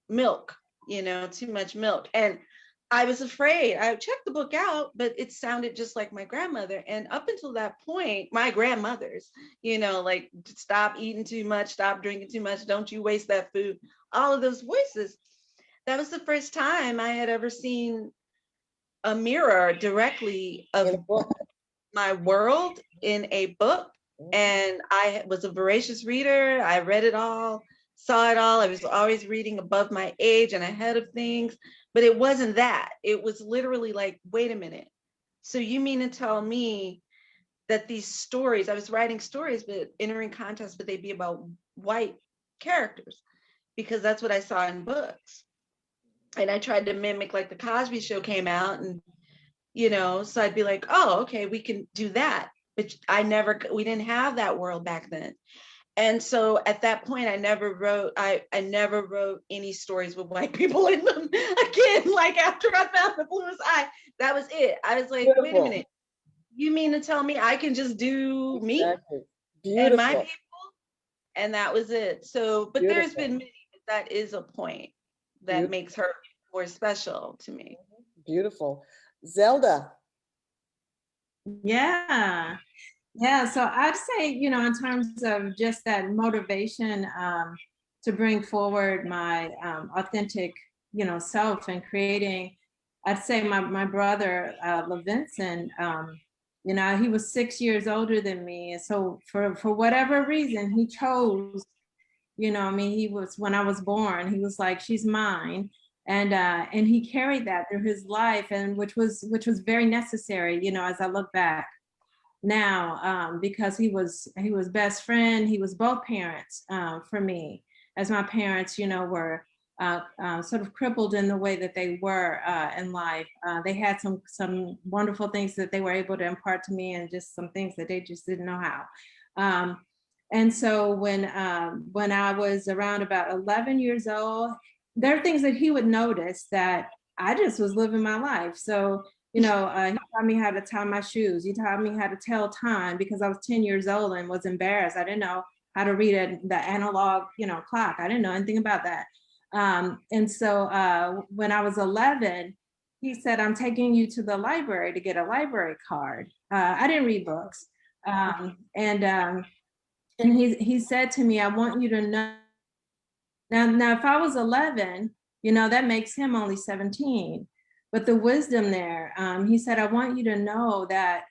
milk, too much milk. And I was afraid. I checked the book out, but it sounded just like my grandmother. And up until that point, my grandmothers, like, stop eating too much, stop drinking too much, don't you waste that food, all of those voices. That was the first time I had ever seen a mirror directly of In a book. my world in a book. And I was a voracious reader. I read it all, saw it all. I was always reading above my age and ahead of things, but it wasn't that. It was literally like, wait a minute. So you mean to tell me that these stories, I was writing stories, but entering contests, but they'd be about white characters, because that's what I saw in books. And I tried to mimic, like the Cosby Show came out, and so I'd be like, oh, okay, we can do that. But we didn't have that world back then. And so at that point, I never wrote any stories with white people in them again. Like, after I found the bluest eye, that was it. I was like, wait a minute, you mean to tell me I can just do me and my people? And that was it. So, but there's been many, but that is a point that makes her more special to me. Beautiful. Zelda. Yeah. Yeah. So I'd say, you know, in terms of just that motivation to bring forward my authentic, you know, self and creating, I'd say my brother, LaVinson, you know, he was 6 years older than me. And so for whatever reason, he chose, you know, I mean, he was, when I was born, he was like, she's mine. And he carried that through his life, and which was very necessary, you know, as I look back now, because he was best friend. He was both parents for me, as my parents, you know, were sort of crippled in the way that they were in life. They had some wonderful things that they were able to impart to me, and just some things that they just didn't know how. And so when I was around about 11 years old, there are things that he would notice that I just was living my life. So, you know, he taught me how to tie my shoes. He taught me how to tell time, because I was 10 years old and was embarrassed. I didn't know how to read the analog, you know, clock. I didn't know anything about that. And so when I was 11, he said, I'm taking you to the library to get a library card. I didn't read books. And he said to me, I want you to know. Now, if I was 11, you know, that makes him only 17. But the wisdom there, he said, I want you to know that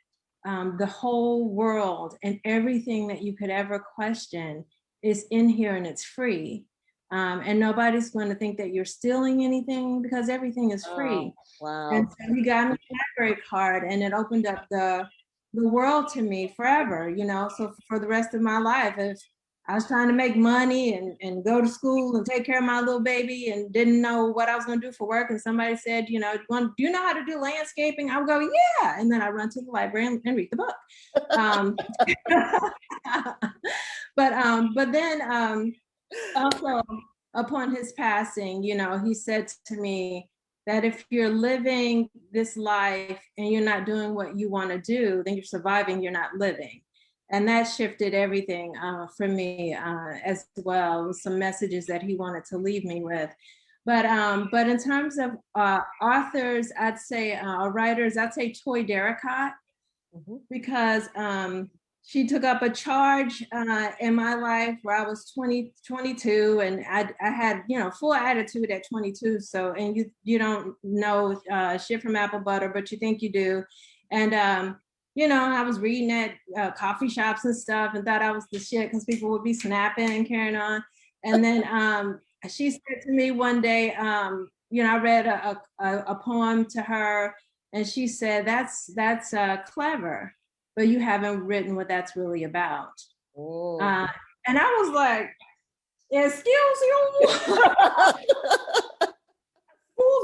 the whole world and everything that you could ever question is in here, and it's free. And nobody's going to think that you're stealing anything, because everything is free. Wow. And so he got me a library card, and it opened up the world to me forever, you know. So for the rest of my life, if I was trying to make money and go to school and take care of my little baby and didn't know what I was going to do for work, and somebody said, you know, do you know how to do landscaping? I would go, yeah. And then I run to the library and read the book. But then also upon his passing, you know, he said to me that if you're living this life and you're not doing what you want to do, then you're surviving, you're not living. And that shifted everything for me as well, with some messages that he wanted to leave me with. But in terms of authors, I'd say writers, I'd say Toy Derricott, because she took up a charge in my life where I was 22, and I had, you know, full attitude at 22. So, and you don't know shit from apple butter, but you think you do. And you know, I was reading at coffee shops and stuff, and thought I was the shit, because people would be snapping and carrying on. And then she said to me one day, you know, I read a poem to her, and she said, that's clever, but you haven't written what that's really about. And I was like, excuse you?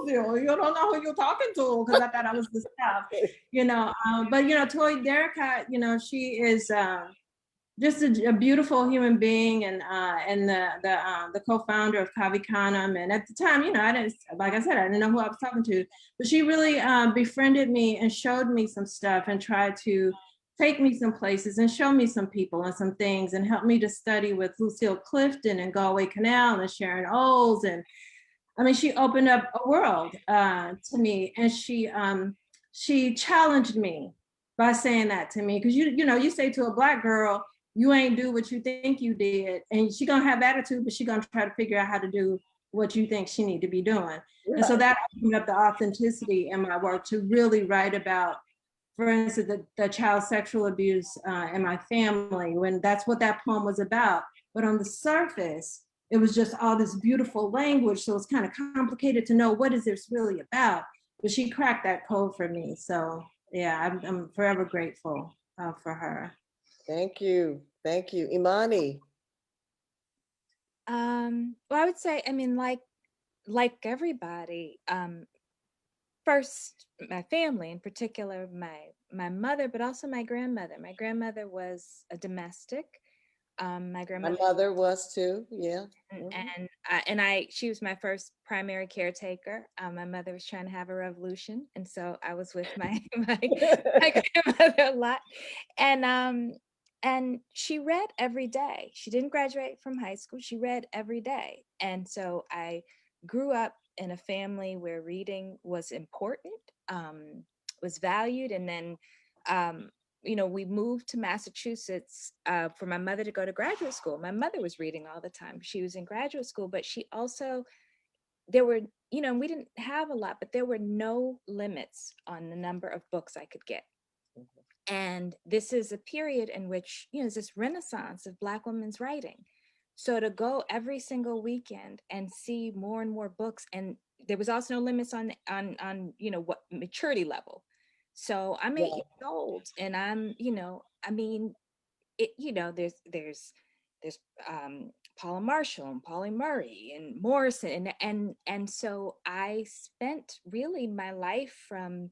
You don't know who you're talking to, because I thought I was the stuff, you know. But you know, Toy Derricott, you know, she is just a beautiful human being, and the co-founder of Kavikanam. And at the time, you know, I didn't, like I said, I didn't know who I was talking to, but she really befriended me and showed me some stuff, and tried to take me some places and show me some people and some things, and help me to study with Lucille Clifton and Galway Canal and Sharon Olds. And I mean, she opened up a world to me, and she challenged me by saying that to me, because you know, you say to a Black girl, you ain't do what you think you did, and she gonna have attitude, but she gonna try to figure out how to do what you think she need to be doing. Right. And so that opened up the authenticity in my work to really write about, for instance, the child sexual abuse in my family, when that's what that poem was about. But on the surface, it was just all this beautiful language. So it's kind of complicated to know what is this really about. But she cracked that code for me. So yeah, I'm forever grateful for her. Thank you. Thank you. Imani. Well, I would say, I mean, like everybody, first, my family, in particular, my mother, but also my grandmother. My grandmother was a domestic. My grandmother. My mother was too. Yeah. And she was my first primary caretaker. My mother was trying to have a revolution, and so I was with my grandmother a lot. And she read every day. She didn't graduate from high school. She read every day, and so I grew up in a family where reading was important. valued. And then, you know, we moved to Massachusetts for my mother to go to graduate school. My mother was reading all the time. She was in graduate school, but she also, there were, you know, we didn't have a lot, but there were no limits on the number of books I could get. And this is a period in which, you know, there's this renaissance of Black women's writing. So to go every single weekend and see more and more books, and there was also no limits on you know, what maturity level. So I'm 8 years old, and I'm, you know, I mean, it, you know, there's Paula Marshall and Polly Murray and Morrison, and so I spent really my life from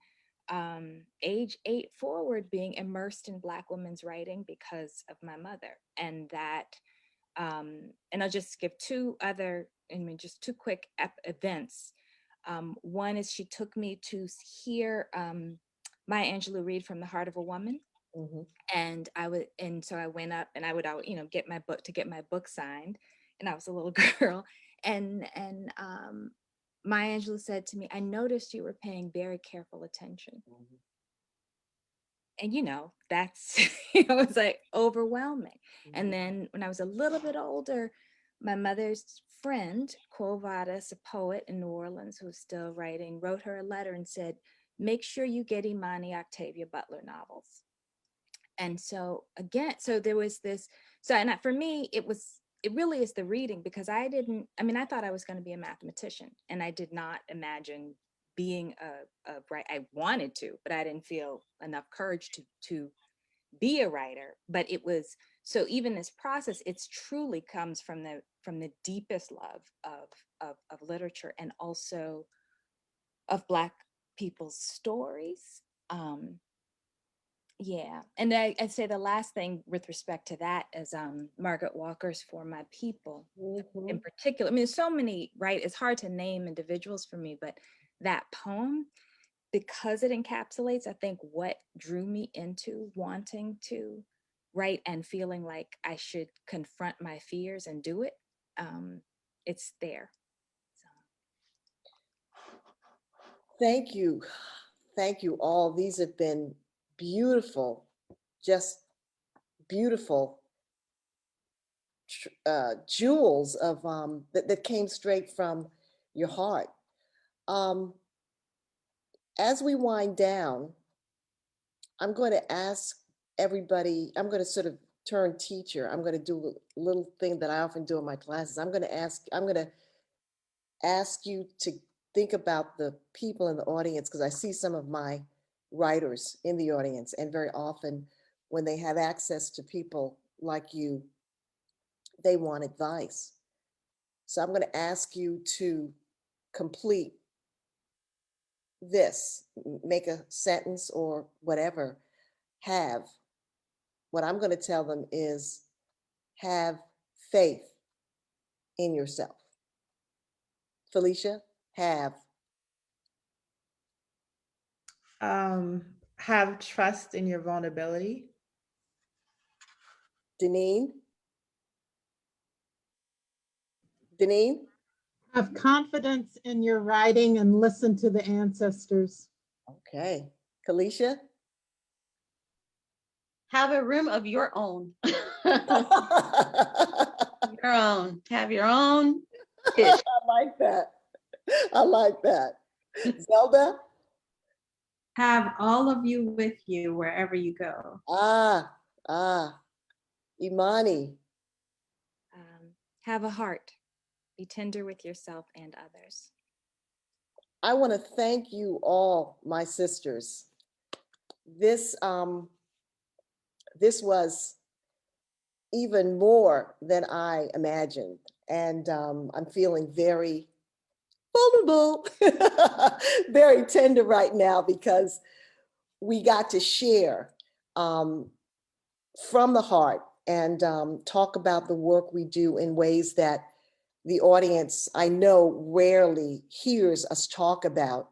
age 8 forward being immersed in Black women's writing because of my mother. And that, and I'll just give two other, I mean, just two quick events. One is she took me to hear Maya Angelou read from The Heart of a Woman. And so I went up and I would, you know, get my book signed, and I was a little girl. And Maya Angelou said to me, "I noticed you were paying very careful attention." And, you know, that's, you know, it's like overwhelming. And then when I was a little bit older, my mother's friend, Quo Vadis, a poet in New Orleans who's still writing, wrote her a letter and said, "Make sure you get Imani Octavia Butler novels." And so again, so there was this, so, and for me, it really is the reading, because I thought I was going to be a mathematician, and I did not imagine being I wanted to, but I didn't feel enough courage to be a writer. But it was, so even this process, it's truly comes from the deepest love of literature, and also of Black people's stories. Yeah, and I'd say the last thing with respect to that is Margaret Walker's For My People in particular. I mean, there's so many, right? It's hard to name individuals for me, but that poem, because it encapsulates, I think, what drew me into wanting to write and feeling like I should confront my fears and do it. It's there. So. Thank you. Thank you all. These have been beautiful, just beautiful jewels of that came straight from your heart. As we wind down, I'm going to ask everybody, I'm going to sort of turn teacher. I'm going to do a little thing that I often do in my classes. I'm going to ask you to think about the people in the audience, because I see some of my writers in the audience, and very often when they have access to people like you, they want advice. So I'm going to ask you to complete this, make a sentence or whatever. What I'm going to tell them is, have faith in yourself. Felicia, have trust in your vulnerability. DeNeen? DeNeen? Have confidence in your writing and listen to the ancestors. Okay. Kalisha? Have a room of your own. Your own. Have your own pitch. I like that. I like that. Zelda? Have all of you with you wherever you go. Imani? Have a heart. Be tender with yourself and others. I want to thank you all, my sisters. This was even more than I imagined. And I'm feeling very vulnerable, very tender right now, because we got to share from the heart and talk about the work we do in ways that the audience, I know, rarely hears us talk about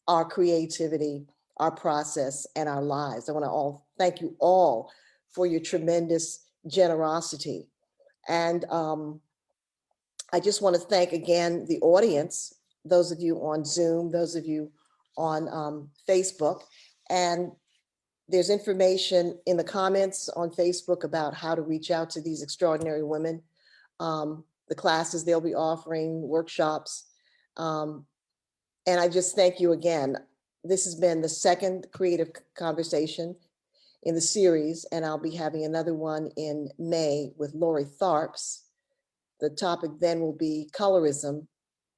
our creativity, our process, and our lives. I want to thank you all for your tremendous generosity. And I just want to thank again the audience, those of you on Zoom, those of you on Facebook. And there's information in the comments on Facebook about how to reach out to these extraordinary women, the classes they'll be offering, workshops. And I just thank you again. This has been the second creative conversation in the series, and I'll be having another one in May with Lori Tharps. The topic then will be colorism.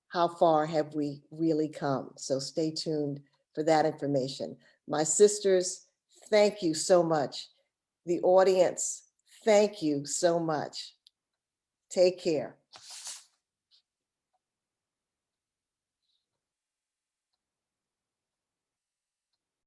How far have we really come? So stay tuned for that information. My sisters, thank you so much. The audience, thank you so much. Take care.